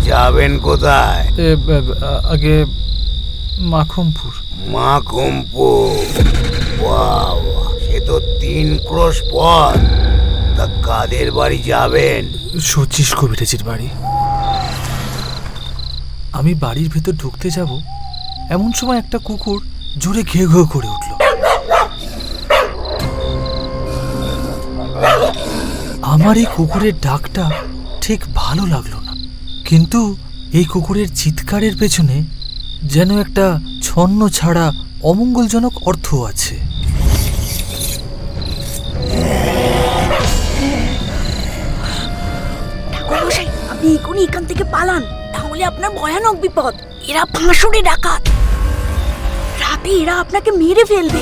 যাবেন কোথায়? আগে মাখুমপুর। মাখুমপুর? বাহ, সে তো 3 ক্রোশ পথ। তা কাদের বাড়ি যাবেন? শচীশ কবিরাজের বাড়ি। আমি বাড়ির ভেতর ঢুকতে যাব, এমন সময় একটা কুকুর জোরে ঘেউ ঘেউ করে উঠল। আমার এই কুকুরের ডাকটা ঠিক ভালো লাগলো না, কিন্তু এই কুকুরের চিৎকারের পেছনে যেন একটা ছন্ন ছাড়া অমঙ্গলজনক অর্থ আছে। ঠাকুরমশাই, আপনি এখনই এখান থেকে পালান, তাহলে আপনার ভয়ানক বিপদ। এরা ফাঁসুরে ডাকাত, রাতে এরা আপনাকে মেরে ফেলবে।